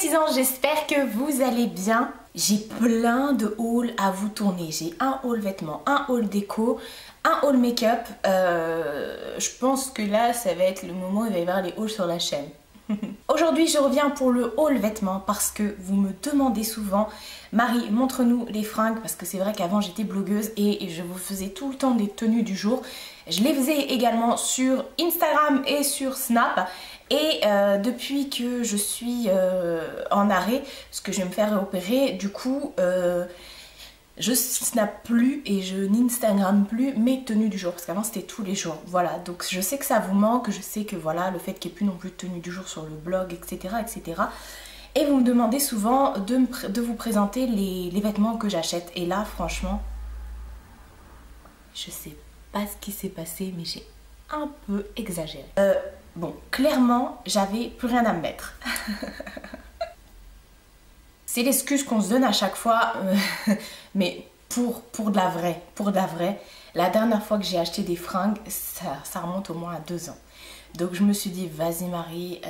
petits anges, j'espère que vous allez bien. J'ai plein de hauls à vous tourner. J'ai un haul vêtements, un haul déco, un haul make-up. Je pense que là, ça va être le moment où il va y avoir les hauls sur la chaîne. Aujourd'hui, je reviens pour le haul vêtements parce que vous me demandez souvent, Marie, montre-nous les fringues, parce que c'est vrai qu'avant j'étais blogueuse et je vous faisais tout le temps des tenues du jour. Je les faisais également sur Instagram et sur Snap. Et depuis que je suis en arrêt, parce que je vais me faire réopérer, du coup je snap plus et je n'Instagram plus mes tenues du jour, parce qu'avant c'était tous les jours. Voilà, donc je sais que ça vous manque, je sais que voilà, le fait qu'il n'y ait plus non plus de tenue du jour sur le blog, etc. etc. Et vous me demandez souvent de vous présenter les vêtements que j'achète. Et là, franchement, je sais pas ce qui s'est passé, mais j'ai un peu exagéré. Bon, clairement, j'avais plus rien à me mettre. C'est l'excuse qu'on se donne à chaque fois, mais pour de la vraie, la dernière fois que j'ai acheté des fringues, ça remonte au moins à 2 ans. Donc je me suis dit, vas-y Marie,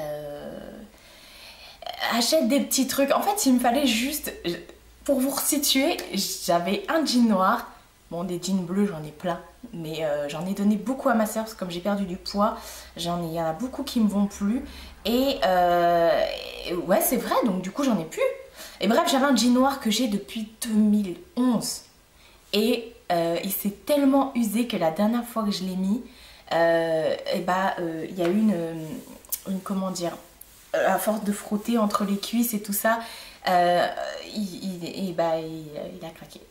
achète des petits trucs. En fait, il me fallait juste, pour vous resituer, j'avais un jean noir. Bon, des jeans bleus, j'en ai plein, mais j'en ai donné beaucoup à ma soeur parce que comme j'ai perdu du poids, il y en a beaucoup qui me vont plus. Et ouais, c'est vrai, donc du coup, j'en ai plus. Et bref, j'avais un jean noir que j'ai depuis 2011. Et il s'est tellement usé que la dernière fois que je l'ai mis, il y a eu comment dire, à force de frotter entre les cuisses et tout ça, il a craqué.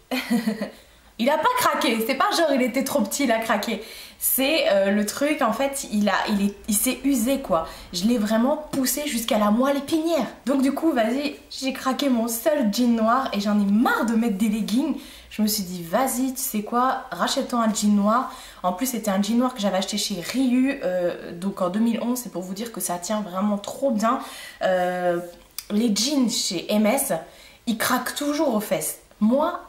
Il a pas craqué, c'est pas genre il était trop petit, il a craqué. C'est le truc, en fait, il s'est usé quoi. Je l'ai vraiment poussé jusqu'à la moelle épinière. Donc du coup, vas-y, j'ai craqué mon seul jean noir et j'en ai marre de mettre des leggings. Je me suis dit, vas-y, tu sais quoi, rachète-toi un jean noir. En plus, c'était un jean noir que j'avais acheté chez Riu, donc en 2011, c'est pour vous dire que ça tient vraiment trop bien. Les jeans chez MS, ils craquent toujours aux fesses. Moi,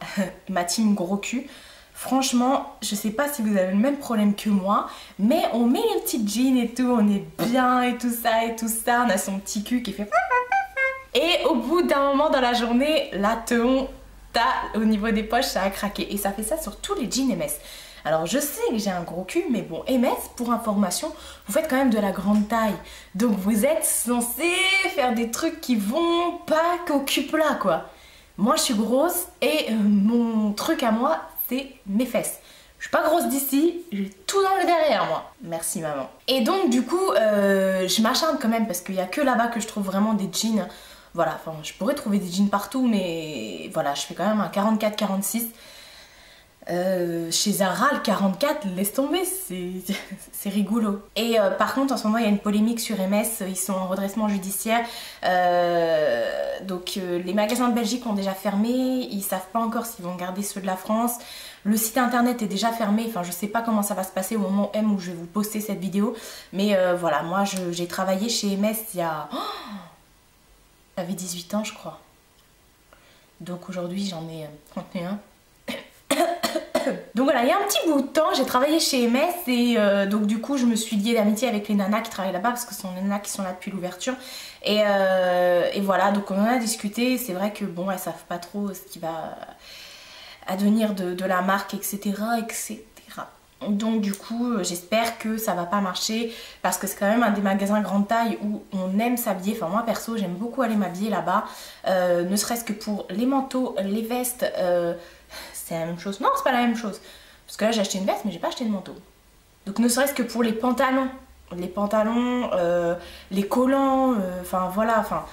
ma team gros cul, franchement, je sais pas si vous avez le même problème que moi, mais on met les petites jeans et tout, on est bien et tout ça, on a son petit cul qui fait... Et au bout d'un moment dans la journée, la teon, au niveau des poches, ça a craqué. Et ça fait ça sur tous les jeans MS. Alors je sais que j'ai un gros cul, mais bon, MS, pour information, vous faites quand même de la grande taille. Donc vous êtes censé faire des trucs qui vont pas qu'au cul plat, quoi. Moi je suis grosse et mon truc à moi c'est mes fesses. Je suis pas grosse d'ici, j'ai tout dans le derrière moi. Merci maman. Et donc du coup je m'acharne quand même parce qu'il n'y a que là-bas que je trouve vraiment des jeans. Voilà, enfin je pourrais trouver des jeans partout mais voilà, je fais quand même un 44-46. Chez Zara, le 44, laisse tomber, c'est rigolo. Et par contre, en ce moment, il y a une polémique sur MS, ils sont en redressement judiciaire. Donc les magasins de Belgique ont déjà fermé, ils savent pas encore s'ils vont garder ceux de la France. Le site internet est déjà fermé, enfin je sais pas comment ça va se passer au moment M où je vais vous poster cette vidéo. Mais voilà, moi j'ai travaillé chez MS il y a... Oh, j'avais 18 ans je crois. Donc aujourd'hui j'en ai 31. Donc voilà, il y a un petit bout de temps, j'ai travaillé chez MS et donc du coup je me suis liée d'amitié avec les nanas qui travaillent là-bas parce que ce sont les nanas qui sont là depuis l'ouverture. Et voilà, donc on en a discuté, c'est vrai que bon, elles savent pas trop ce qui va advenir de la marque, etc. etc. Donc du coup j'espère que ça va pas marcher parce que c'est quand même un des magasins grande taille où on aime s'habiller. Enfin moi perso j'aime beaucoup aller m'habiller là-bas, ne serait-ce que pour les manteaux, les vestes, c'est la même chose. Non, c'est pas la même chose. Parce que là, j'ai acheté une veste, mais j'ai pas acheté de manteau. Donc, ne serait-ce que pour les pantalons. Les collants, enfin voilà, enfin...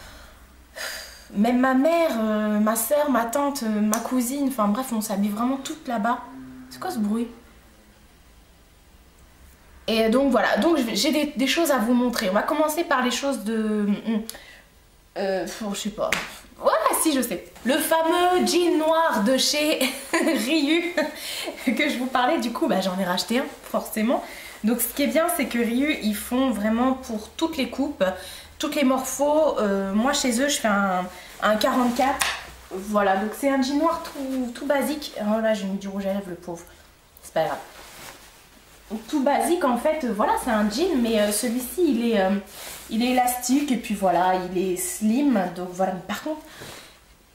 Même ma mère, ma soeur, ma tante, ma cousine, enfin bref, on s'habille vraiment toutes là-bas. C'est quoi ce bruit? Et donc voilà, donc j'ai des choses à vous montrer. On va commencer par les choses de... je sais pas... Voilà, si je sais. Le fameux jean noir de chez Riu que je vous parlais, du coup bah, j'en ai racheté un forcément. Donc ce qui est bien c'est que Riu ils font vraiment pour toutes les coupes, toutes les morphos. Moi chez eux je fais un 44. Voilà, donc c'est un jean noir tout basique. Oh là j'ai mis du rouge à lèvres le pauvre. C'est pas grave. tout basique en fait. Voilà, c'est un jean, mais celui-ci il est élastique et puis voilà, il est slim. Donc voilà, mais par contre,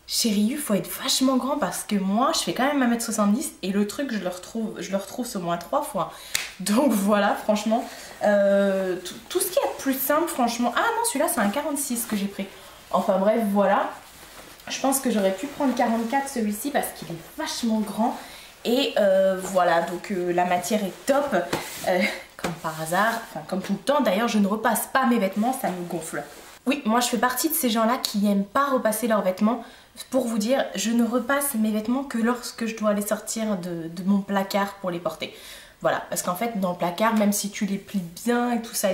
chez Ryu, faut être vachement grand parce que moi, je fais quand même 1m70 et le truc, je le retrouve au moins 3 fois. Donc voilà, franchement, tout ce qui est plus simple, franchement. Ah non, celui-là, c'est un 46 que j'ai pris. Enfin bref, voilà. Je pense que j'aurais pu prendre 44 celui-ci parce qu'il est vachement grand. Et voilà, donc la matière est top. Comme par hasard, enfin comme tout le temps. D'ailleurs, je ne repasse pas mes vêtements, ça me gonfle. Oui, moi je fais partie de ces gens-là qui n'aiment pas repasser leurs vêtements. Pour vous dire, je ne repasse mes vêtements que lorsque je dois les sortir de mon placard pour les porter. Voilà, parce qu'en fait dans le placard, même si tu les plies bien et tout ça,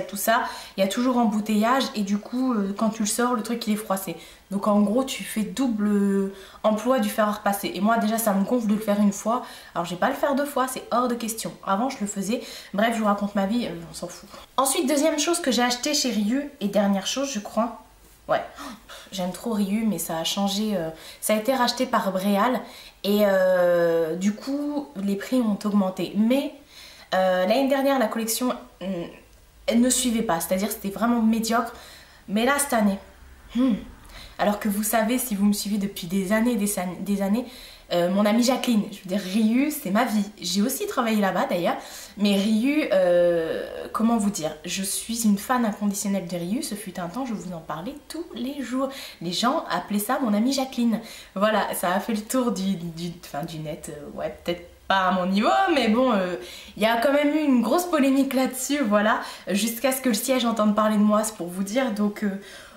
il y a toujours embouteillage et du coup quand tu le sors, le truc il est froissé. Donc en gros tu fais double emploi du fer à repasser. Et moi déjà ça me gonfle de le faire une fois, alors je vais pas le faire 2 fois, c'est hors de question. Avant je le faisais, bref je vous raconte ma vie, on s'en fout. Ensuite deuxième chose que j'ai acheté chez Ryu, et dernière chose je crois, ouais, j'aime trop Ryu mais ça a changé, ça a été racheté par Bréal et du coup les prix ont augmenté. Mais l'année dernière la collection elle ne suivait pas, c'est-à-dire c'était vraiment médiocre. Mais là cette année, alors que vous savez, si vous me suivez depuis des années, mon amie Jacqueline, je veux dire Ryu c'est ma vie. J'ai aussi travaillé là-bas d'ailleurs, mais Ryu, comment vous dire, je suis une fan inconditionnelle de Ryu. Ce fut un temps, je vous en parlais tous les jours. Les gens appelaient ça mon amie Jacqueline. Voilà, ça a fait le tour du net, ouais peut-être pas à mon niveau, mais bon, il y a quand même eu une grosse polémique là-dessus, voilà, jusqu'à ce que le siège entende parler de moi, c'est pour vous dire, donc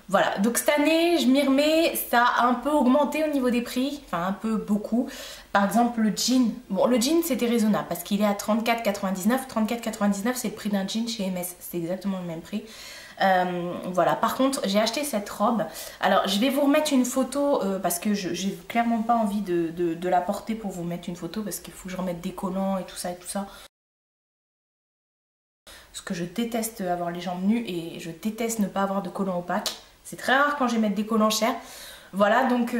voilà. Donc cette année, je m'y remets, ça a un peu augmenté au niveau des prix, enfin un peu beaucoup. Par exemple le jean, bon le jean c'était raisonnable parce qu'il est à 34,99, 34,99 c'est le prix d'un jean chez MS, c'est exactement le même prix. Voilà, par contre j'ai acheté cette robe. Alors je vais vous remettre une photo parce que j'ai clairement pas envie de la porter pour vous mettre une photo parce qu'il faut que je remette des collants et tout ça parce que je déteste avoir les jambes nues et je déteste ne pas avoir de collants opaques. C'est très rare quand je vais mettre des collants chers. Voilà, donc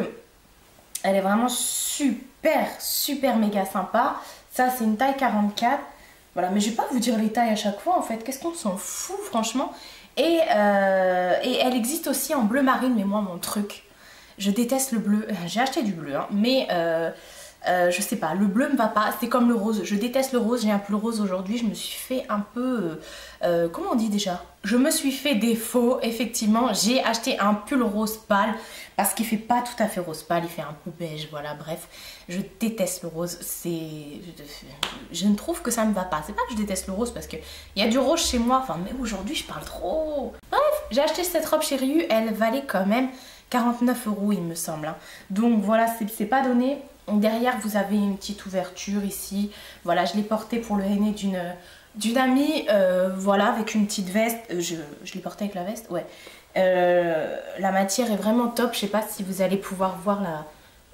elle est vraiment super méga sympa. Ça c'est une taille 44. Voilà, mais je vais pas vous dire les tailles à chaque fois en fait, qu'est-ce qu'on s'en fout franchement. Et elle existe aussi en bleu marine, mais moi mon truc, je déteste le bleu. J'ai acheté du bleu, hein, mais je sais pas, le bleu me va pas, c'est comme le rose, je déteste le rose, j'ai un pull rose aujourd'hui, je me suis fait un peu, comment on dit déjà? Je me suis fait défaut, effectivement, j'ai acheté un pull rose pâle, parce qu'il fait pas tout à fait rose pâle, il fait un peu beige, voilà, bref, je déteste le rose, je ne trouve que ça me va pas, c'est pas que je déteste le rose, parce qu'il y a du rose chez moi, enfin, mais aujourd'hui je parle trop. Bref, j'ai acheté cette robe chez Ryu, elle valait quand même 49 € il me semble, hein. Donc voilà, c'est pas donné. Derrière vous avez une petite ouverture ici, voilà, je l'ai portée pour le henné d'une amie, voilà, avec une petite veste, je l'ai portée avec la veste, ouais. La matière est vraiment top, je sais pas si vous allez pouvoir voir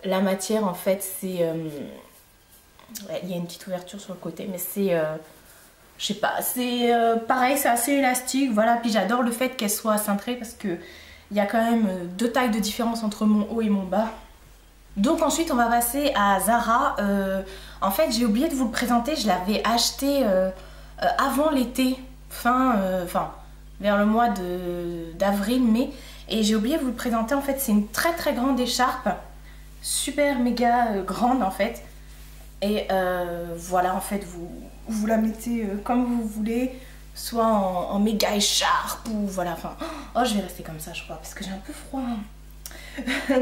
la matière, en fait c'est, ouais, il y a une petite ouverture sur le côté, mais c'est, je sais pas, c'est pareil, c'est assez élastique, voilà, puis j'adore le fait qu'elle soit cintrée parce que il y a quand même 2 tailles de différence entre mon haut et mon bas. Donc ensuite on va passer à Zara. En fait j'ai oublié de vous le présenter, je l'avais acheté avant l'été, vers le mois d'avril, mai, et j'ai oublié de vous le présenter. En fait c'est une très grande écharpe, super méga grande en fait, et voilà, en fait vous la mettez comme vous voulez, soit en méga écharpe ou voilà, enfin, oh je vais rester comme ça je crois parce que j'ai un peu froid.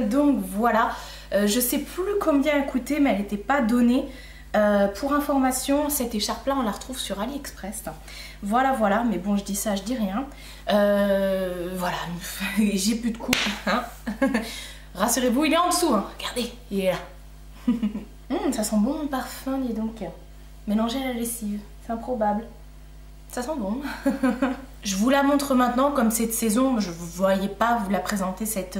Donc voilà, je sais plus combien elle coûtait mais elle n'était pas donnée. Pour information, cette écharpe là on la retrouve sur AliExpress. Voilà, mais bon je dis ça, je dis rien. Voilà, j'ai plus de coupe, hein. Rassurez-vous, il est en dessous, hein. Regardez, il est là. Ça sent bon le parfum, dis donc. Mélangé à la lessive, c'est improbable. Ça sent bon. Je vous la montre maintenant, comme cette saison, je ne voyais pas vous la présenter cet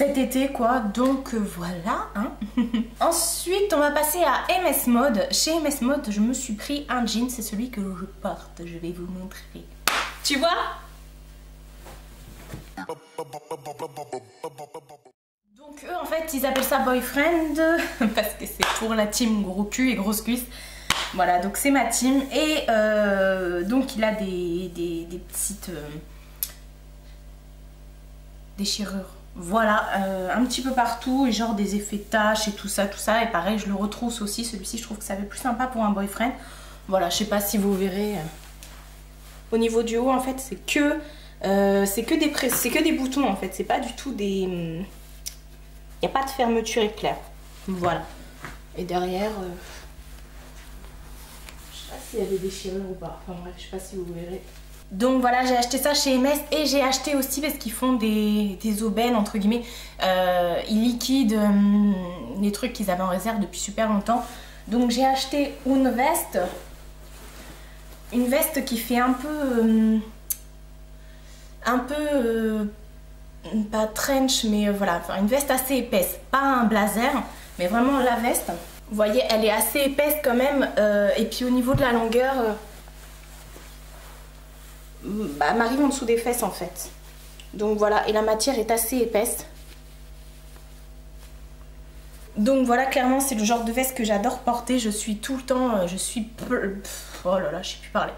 été, quoi. Donc voilà, hein. Ensuite, on va passer à MS Mode. Chez MS Mode, je me suis pris un jean, c'est celui que je porte. Je vais vous montrer. Tu vois? Donc eux, en fait, ils appellent ça boyfriend parce que c'est pour la team gros cul et grosse cuisse. Voilà, donc c'est ma team. Et donc il a des petites déchirures. Voilà, un petit peu partout et genre des effets de taches et tout ça. Et pareil, je le retrousse aussi. Celui-ci, je trouve que ça va être plus sympa pour un boyfriend. Voilà, je sais pas si vous verrez. Au niveau du haut, en fait, c'est que des boutons, en fait. C'est pas du tout des... Il n'y a pas de fermeture éclair. Voilà. Et derrière... je sais pas s'il y a des déchirures ou pas. Enfin bref, je sais pas si vous verrez. Donc voilà, j'ai acheté ça chez MS et j'ai acheté aussi parce qu'ils font des aubaines entre guillemets. Ils liquident les trucs qu'ils avaient en réserve depuis super longtemps. Donc j'ai acheté une veste qui fait un peu pas trench mais voilà, enfin, une veste assez épaisse, pas un blazer mais vraiment la veste. Vous voyez, elle est assez épaisse quand même et puis au niveau de la longueur elle m'arrive en dessous des fesses en fait. Donc voilà, et la matière est assez épaisse. Donc voilà, clairement c'est le genre de veste que j'adore porter. Je suis tout le temps, oh là là, je sais plus parler.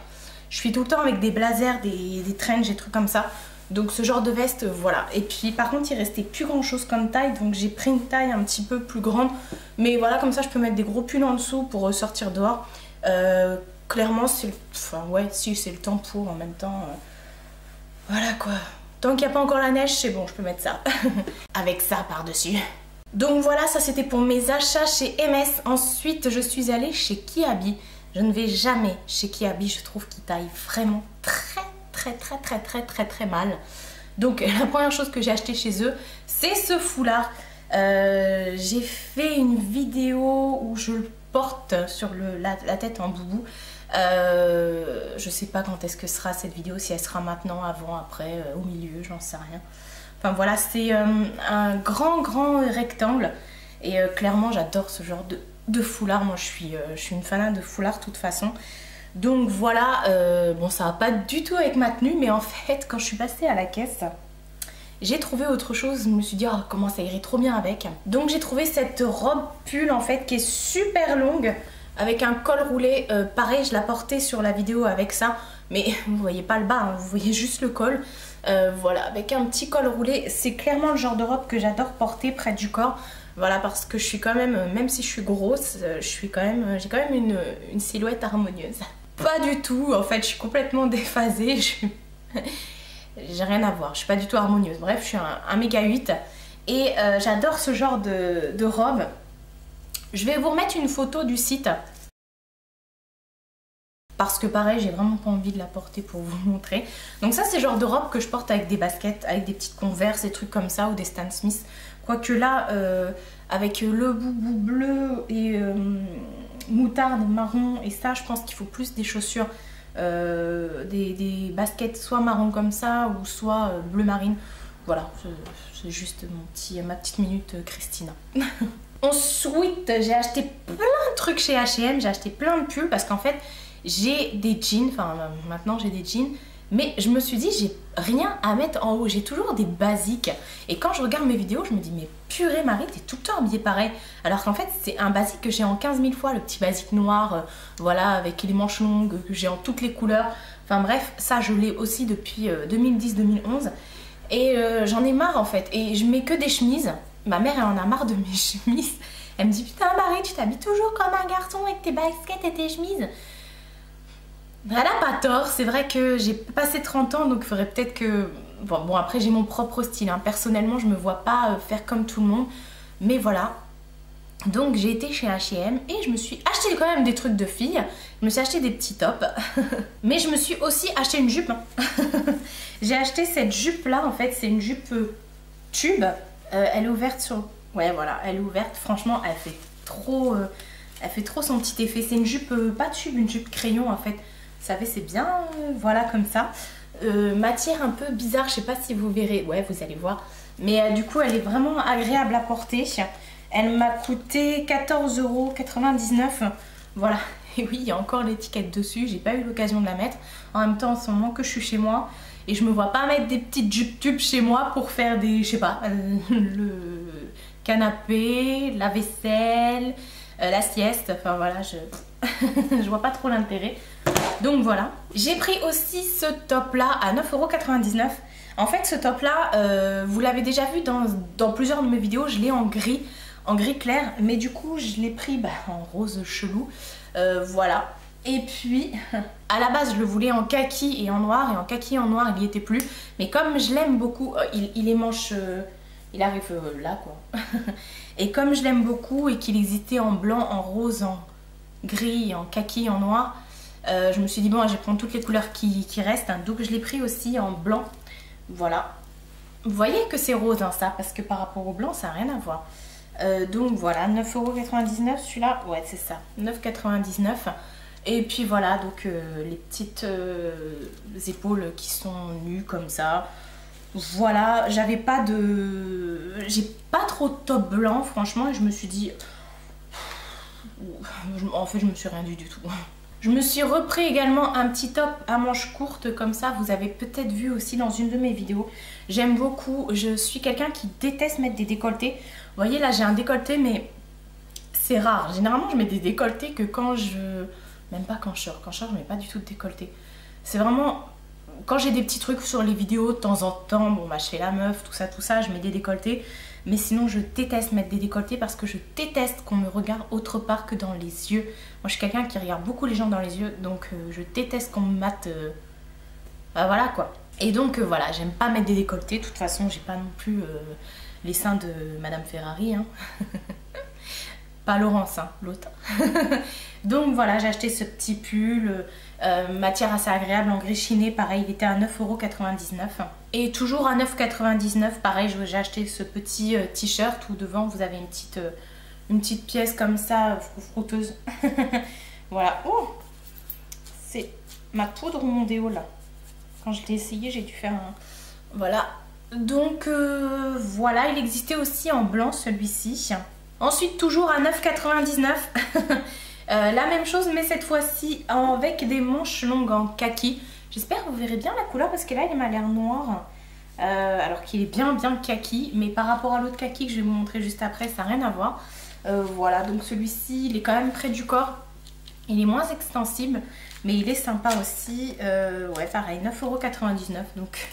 Je suis tout le temps avec des blazers, des trench, des trucs comme ça. Donc ce genre de veste, voilà. Et puis par contre il restait plus grand chose comme taille, donc j'ai pris une taille un petit peu plus grande. Mais voilà, comme ça je peux mettre des gros pulls en dessous pour sortir dehors. Clairement c'est le temps pour en même temps. Voilà quoi. Tant qu'il n'y a pas encore la neige, c'est bon, je peux mettre ça. Avec ça par-dessus. Donc voilà, ça c'était pour mes achats chez MS. Ensuite je suis allée chez Kiabi. Je ne vais jamais chez Kiabi, je trouve qu'ils taillent vraiment très mal. Donc la première chose que j'ai acheté chez eux, c'est ce foulard. J'ai fait une vidéo où je le porte sur la tête en boubou. Je sais pas quand est-ce que sera cette vidéo, si elle sera maintenant, avant, après, au milieu, j'en sais rien. Enfin voilà, c'est un grand rectangle et clairement j'adore ce genre de foulard. Moi je suis une fanat de foulard de toute façon. Donc voilà, bon ça va pas du tout avec ma tenue, mais en fait quand je suis passée à la caisse, j'ai trouvé autre chose. Je me suis dit oh, comment ça irait trop bien avec. Donc j'ai trouvé cette robe pull en fait qui est super longue avec un col roulé. Pareil, je la portais sur la vidéo avec ça, mais vous voyez pas le bas, hein, vous voyez juste le col. Voilà, avec un petit col roulé. C'est clairement le genre de robe que j'adore porter près du corps. Voilà, parce que je suis quand même si je suis grosse, j'ai quand même une silhouette harmonieuse. Pas du tout, en fait, je suis complètement déphasée. J'ai rien à voir, je suis pas du tout harmonieuse. Bref, je suis un méga 8 et j'adore ce genre de robe. Je vais vous remettre une photo du site. Parce que pareil, j'ai vraiment pas envie de la porter pour vous montrer. Donc ça, c'est le genre de robe que je porte avec des baskets, avec des petites Converse, des trucs comme ça, ou des Stan Smith. Quoique là, avec le boubou bleu et moutarde marron, et ça, je pense qu'il faut plus des chaussures, des baskets soit marron comme ça, ou soit bleu marine. Voilà, c'est juste ma petite minute Christina. Ensuite, j'ai acheté plein de trucs chez H&M, j'ai acheté plein de pulls parce qu'en fait, j'ai des jeans, enfin maintenant j'ai des jeans, mais je me suis dit j'ai rien à mettre en haut, j'ai toujours des basiques. Et quand je regarde mes vidéos, je me dis mais purée Marie, t'es tout le temps habillée pareil. Alors qu'en fait c'est un basique que j'ai en 15 000 fois, le petit basique noir, voilà, avec les manches longues, que j'ai en toutes les couleurs. Enfin bref, ça je l'ai aussi depuis 2010-2011. Et j'en ai marre en fait, et je mets que des chemises. Ma mère elle en a marre de mes chemises. Elle me dit putain Marie, tu t'habilles toujours comme un garçon avec tes baskets et tes chemises. Elle a pas tort, c'est vrai que j'ai passé 30 ans donc il faudrait peut-être que... Bon après j'ai mon propre style, hein. Personnellement je me vois pas faire comme tout le monde, mais voilà. Donc j'ai été chez H&M et je me suis acheté quand même des trucs de filles. Je me suis acheté des petits tops, mais je me suis aussi acheté une jupe. J'ai acheté cette jupe là en fait, c'est une jupe tube. Elle est ouverte sur... Ouais voilà, elle est ouverte, franchement elle fait trop son petit effet. C'est une jupe, pas tube, une jupe crayon en fait. Vous savez, c'est bien, voilà, comme ça. Matière un peu bizarre, je sais pas si vous verrez. Ouais, vous allez voir. Mais du coup, elle est vraiment agréable à porter. Elle m'a coûté 14,99 €. Voilà. Et oui, il y a encore l'étiquette dessus. J'ai pas eu l'occasion de la mettre. En même temps, en ce moment que je suis chez moi. Et je me vois pas mettre des petites jupes tubes chez moi pour faire des, je sais pas, le canapé, la vaisselle, la sieste. Enfin voilà, Je vois pas trop l'intérêt. Donc voilà. J'ai pris aussi ce top là à 9,99 €. En fait ce top là, vous l'avez déjà vu dans plusieurs de mes vidéos, je l'ai en gris clair. Mais du coup je l'ai pris en rose chelou. Voilà. Et puis, à la base, je le voulais en kaki et en noir. Et en kaki et en noir, il n'y était plus. Mais comme je l'aime beaucoup, il est manche... il arrive là, quoi. Et comme je l'aime beaucoup et qu'il existait en blanc, en rose, en gris, en kaki, en noir, je me suis dit, bon, je vais prendre toutes les couleurs qui restent. Hein. Donc, je l'ai pris aussi en blanc. Voilà. Vous voyez que c'est rose, hein, ça, parce que par rapport au blanc, ça n'a rien à voir. Donc, voilà, 9,99 € celui-là. Ouais, c'est ça, 9,99 €. Et puis voilà, donc les petites épaules qui sont nues comme ça. Voilà, j'ai pas trop de top blanc franchement, et je me suis dit, en fait je me suis rien dit du tout. Je me suis repris également un petit top à manches courtes comme ça, vous avez peut-être vu aussi dans une de mes vidéos. J'aime beaucoup, je suis quelqu'un qui déteste mettre des décolletés. Vous voyez là j'ai un décolleté mais c'est rare. Généralement je mets des décolletés que quand je... Même pas quand je sors. Quand je sors, je mets pas du tout de décolleté. C'est vraiment... Quand j'ai des petits trucs sur les vidéos, de temps en temps, bon bah je fais la meuf, tout ça, je mets des décolletés. Mais sinon, je déteste mettre des décolletés parce que je déteste qu'on me regarde autre part que dans les yeux. Moi, je suis quelqu'un qui regarde beaucoup les gens dans les yeux, donc je déteste qu'on me mate... Bah voilà quoi. Et donc voilà, j'aime pas mettre des décolletés. De toute façon, j'ai pas non plus les seins de Madame Ferrari, hein. Pas Laurence, hein, l'autre. Donc voilà, j'ai acheté ce petit pull, matière assez agréable en gris chiné, pareil, il était à 9,99 €. Et toujours à 9,99 €, pareil, j'ai acheté ce petit t-shirt où devant vous avez une petite pièce comme ça, frouteuse. Voilà, oh, c'est ma poudre ou mon déo là. Quand je l'ai essayé, j'ai dû faire un... Voilà, donc voilà, il existait aussi en blanc celui-ci. Ensuite, toujours à 9,99 €. La même chose, mais cette fois-ci avec des manches longues en kaki. J'espère que vous verrez bien la couleur parce que là, il m'a l'air noir. Alors qu'il est bien kaki. Mais par rapport à l'autre kaki que je vais vous montrer juste après, ça n'a rien à voir. Voilà, donc celui-ci, il est quand même près du corps. Il est moins extensible, mais il est sympa aussi. Ouais, pareil, 9,99 €. Donc...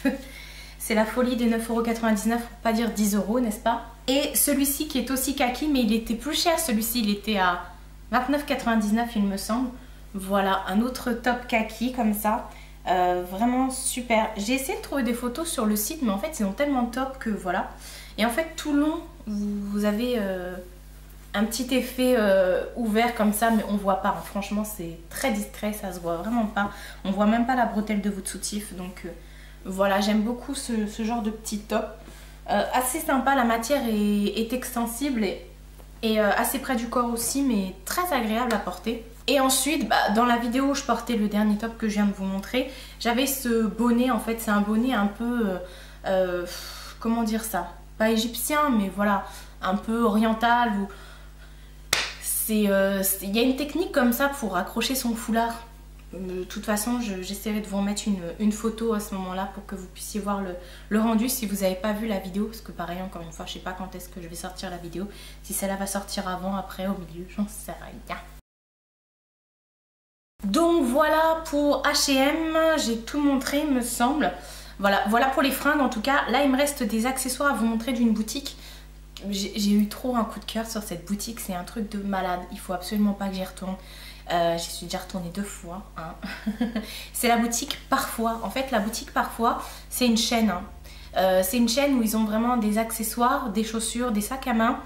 C'est la folie des 9,99 €, pour pas dire 10 €, n'est-ce pas? Et celui-ci qui est aussi kaki, mais il était plus cher, celui-ci, il était à 29,99 € il me semble. Voilà, un autre top kaki comme ça, vraiment super. J'ai essayé de trouver des photos sur le site, mais en fait ils ont tellement de top que voilà. Et en fait tout le long, vous avez un petit effet ouvert comme ça, mais on voit pas. Franchement c'est très discret, ça se voit vraiment pas. On voit même pas la bretelle de votre soutif, donc... Voilà, j'aime beaucoup ce genre de petit top. Assez sympa, la matière est extensible et assez près du corps aussi, mais très agréable à porter. Et ensuite, dans la vidéo où je portais le dernier top que je viens de vous montrer, j'avais ce bonnet, en fait, c'est un bonnet un peu... comment dire ça? Pas égyptien, mais voilà, un peu oriental. Il y a une technique comme ça pour accrocher son foulard. De toute façon, j'essaierai de vous remettre une photo à ce moment-là pour que vous puissiez voir le rendu si vous n'avez pas vu la vidéo. Parce que pareil, encore une fois, je ne sais pas quand est-ce que je vais sortir la vidéo. Si celle-là va sortir avant, après, au milieu, j'en sais rien. Donc voilà pour H&M, j'ai tout montré, me semble. Voilà pour les fringues en tout cas. Là, il me reste des accessoires à vous montrer d'une boutique. J'ai eu trop un coup de cœur sur cette boutique, c'est un truc de malade. Il faut absolument pas que j'y retourne. J'y suis déjà retournée 2 fois. Hein. C'est la boutique Parfois. En fait, la boutique Parfois, c'est une chaîne. Hein. C'est une chaîne où ils ont vraiment des accessoires, des chaussures, des sacs à main,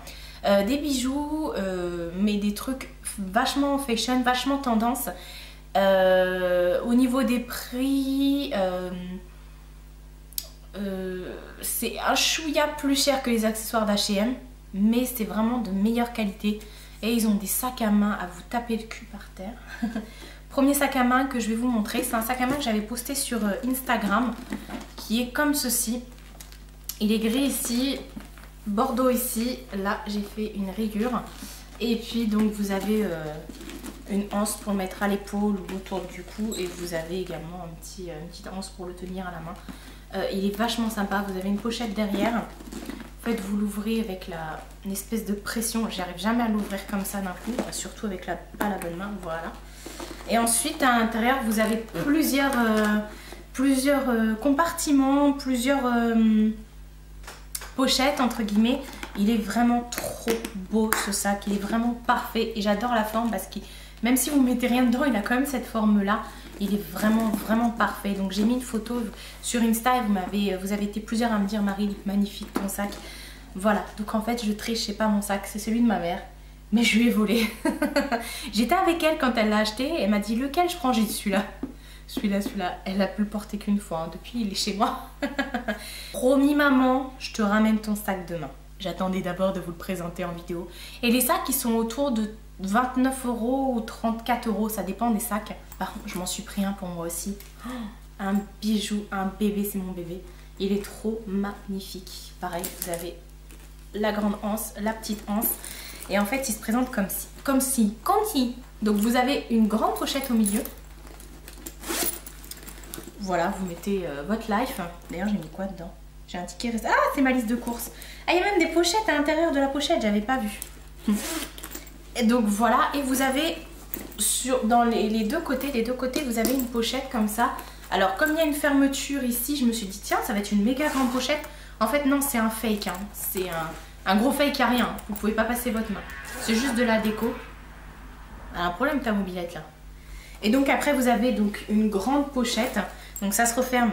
des bijoux, mais des trucs vachement fashion, vachement tendance. Au niveau des prix, c'est un chouïa plus cher que les accessoires d'H&M, mais c'est vraiment de meilleure qualité. Et ils ont des sacs à main à vous taper le cul par terre. Premier sac à main que je vais vous montrer, c'est un sac à main que j'avais posté sur Instagram, qui est comme ceci. Il est gris ici, bordeaux ici, là j'ai fait une rayure. Et puis donc vous avez une anse pour mettre à l'épaule ou autour du cou, et vous avez également une petite anse pour le tenir à la main. Il est vachement sympa, vous avez une pochette derrière. En fait, vous l'ouvrez avec une espèce de pression. J'arrive jamais à l'ouvrir comme ça d'un coup, surtout avec pas la bonne main, voilà. Et ensuite, à l'intérieur, vous avez plusieurs compartiments, plusieurs pochettes, entre guillemets. Il est vraiment trop beau ce sac, il est vraiment parfait et j'adore la forme parce que même si vous ne mettez rien dedans, il a quand même cette forme-là. Il est vraiment, vraiment parfait. Donc j'ai mis une photo sur Insta et vous avez été plusieurs à me dire, Marie, il est magnifique ton sac. Voilà, donc en fait je triche, c'est pas mon sac, c'est celui de ma mère. Mais je lui ai volé. J'étais avec elle quand elle l'a acheté et elle m'a dit lequel je prends, j'ai dit celui-là. Celui-là, elle a pu le porter qu'une fois, hein. Depuis il est chez moi. Promis maman, je te ramène ton sac demain. J'attendais d'abord de vous le présenter en vidéo. Et les sacs, ils sont autour de 29 € ou 34 €, ça dépend des sacs. Par contre, je m'en suis pris un pour moi aussi. Oh, un bijou, un bébé, c'est mon bébé. Il est trop magnifique. Pareil, vous avez la grande anse, la petite anse. Et en fait, il se présente comme si. Donc vous avez une grande pochette au milieu. Voilà, vous mettez votre life. D'ailleurs, j'ai mis quoi dedans? J'ai un ticket restaurant. Ah, c'est ma liste de courses. Ah, il y a même des pochettes à l'intérieur de la pochette, j'avais pas vu. Et donc voilà, et vous avez dans les deux côtés, vous avez une pochette comme ça. Alors comme il y a une fermeture ici, je me suis dit tiens, ça va être une méga grande pochette. En fait non, c'est un fake, hein. C'est un gros fake à rien. Vous pouvez pas passer votre main. C'est juste de la déco. Elle a un problème ta mobilette là. Et donc après vous avez donc une grande pochette. Donc ça se referme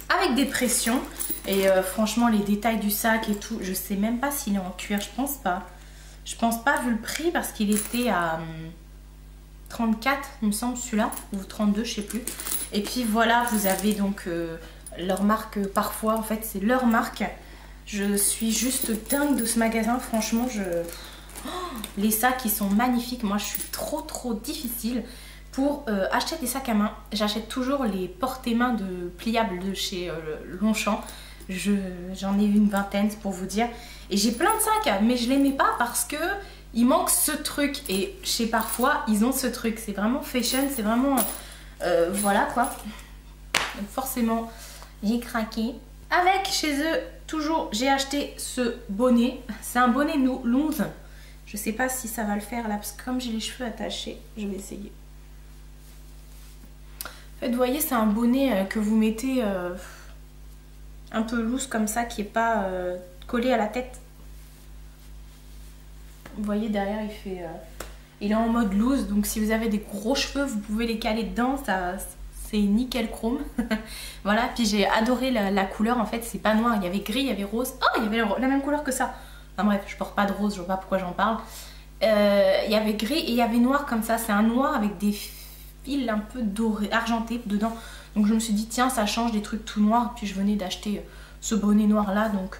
avec des pressions. Et franchement les détails du sac et tout, je sais même pas s'il est en cuir, je pense pas. Je pense pas vu le prix parce qu'il était à 34 il me semble celui-là, ou 32 je sais plus. Et puis voilà, vous avez donc leur marque parfois, en fait c'est leur marque. Je suis juste dingue de ce magasin, franchement les sacs ils sont magnifiques. Moi je suis trop difficile pour acheter des sacs à main. J'achète toujours les porte-mains pliables de chez Longchamp. J'en ai une vingtaine pour vous dire. Et j'ai plein de sacs, mais je les mets pas parce que il manque ce truc. Et chez Parfois, ils ont ce truc. C'est vraiment fashion, c'est vraiment... voilà quoi. Donc forcément, j'ai craqué. Avec chez eux, toujours, j'ai acheté ce bonnet. C'est un bonnet Lounge. Je sais pas si ça va le faire là, parce que comme j'ai les cheveux attachés, je vais essayer. En fait, vous voyez, c'est un bonnet que vous mettez... un peu loose comme ça, qui est pas collé à la tête. Vous voyez derrière il est en mode loose, donc si vous avez des gros cheveux vous pouvez les caler dedans, c'est nickel chrome. Voilà, puis j'ai adoré la couleur, en fait c'est pas noir, il y avait gris, il y avait rose. Oh, il y avait la même couleur que ça. Enfin bref, je porte pas de rose, je vois pas pourquoi j'en parle. Il y avait gris et il y avait noir comme ça, c'est un noir avec des fils un peu dorés, argentés dedans. Donc je me suis dit tiens, ça change des trucs tout noirs. Puis je venais d'acheter ce bonnet noir là, donc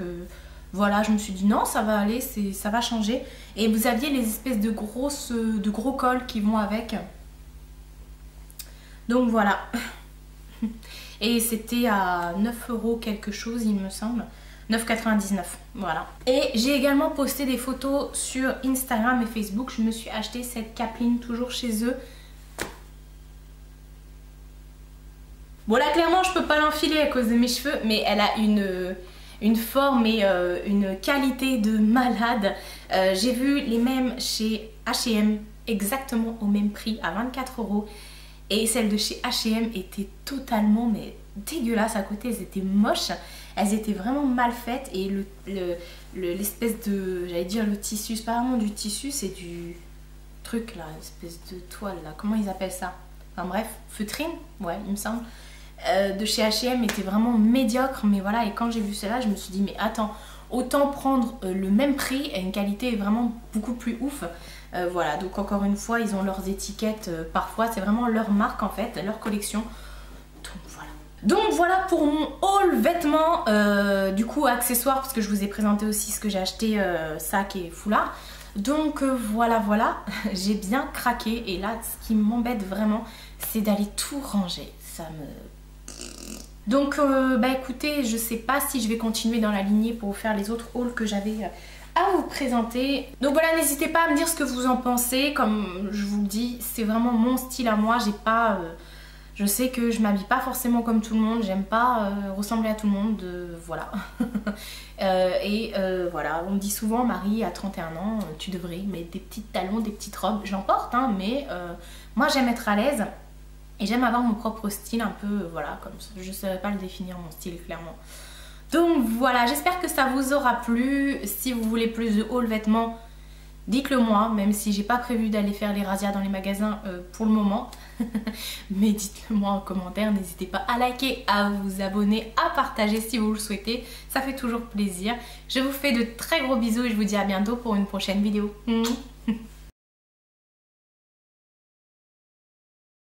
voilà, je me suis dit non, ça va aller, ça va changer. Et vous aviez les espèces de gros cols qui vont avec. Donc voilà. Et c'était à 9 € quelque chose il me semble. 9,99 €, voilà. Et j'ai également posté des photos sur Instagram et Facebook. Je me suis acheté cette capeline toujours chez eux. Bon là clairement je peux pas l'enfiler à cause de mes cheveux, mais elle a une forme et une qualité de malade. J'ai vu les mêmes chez H&M exactement au même prix, à 24 €. Et celles de chez H&M étaient totalement mais dégueulasses à côté, elles étaient moches. Elles étaient vraiment mal faites et l'espèce de, j'allais dire le tissu, c'est pas vraiment du tissu, c'est du truc là, espèce de toile là, comment ils appellent ça? Enfin bref, feutrine, ouais il me semble. De chez H&M était vraiment médiocre, mais voilà, et quand j'ai vu celle-là je me suis dit mais attends, autant prendre le même prix et une qualité vraiment beaucoup plus ouf. Voilà, donc encore une fois ils ont leurs étiquettes, parfois c'est vraiment leur marque en fait, leur collection. Donc voilà pour mon haul vêtements, du coup accessoires, parce que je vous ai présenté aussi ce que j'ai acheté, sac et foulard. Donc voilà, j'ai bien craqué et là ce qui m'embête vraiment c'est d'aller tout ranger, ça me... Donc bah écoutez, je sais pas si je vais continuer dans la lignée pour vous faire les autres hauls que j'avais à vous présenter. Donc voilà, n'hésitez pas à me dire ce que vous en pensez, comme je vous le dis, c'est vraiment mon style à moi, je Je sais que je m'habille pas forcément comme tout le monde, j'aime pas ressembler à tout le monde, voilà. Voilà, on me dit souvent, Marie, à 31 ans, tu devrais mettre des petits talons, des petites robes. J'en porte, hein, mais moi j'aime être à l'aise et j'aime avoir mon propre style un peu, voilà, comme ça. Je ne saurais pas le définir, mon style, clairement. Donc voilà, j'espère que ça vous aura plu. Si vous voulez plus de haul vêtements, dites-le moi, même si j'ai pas prévu d'aller faire les razzias dans les magasins pour le moment. Mais dites-le moi en commentaire, n'hésitez pas à liker, à vous abonner, à partager si vous le souhaitez. Ça fait toujours plaisir. Je vous fais de très gros bisous et je vous dis à bientôt pour une prochaine vidéo.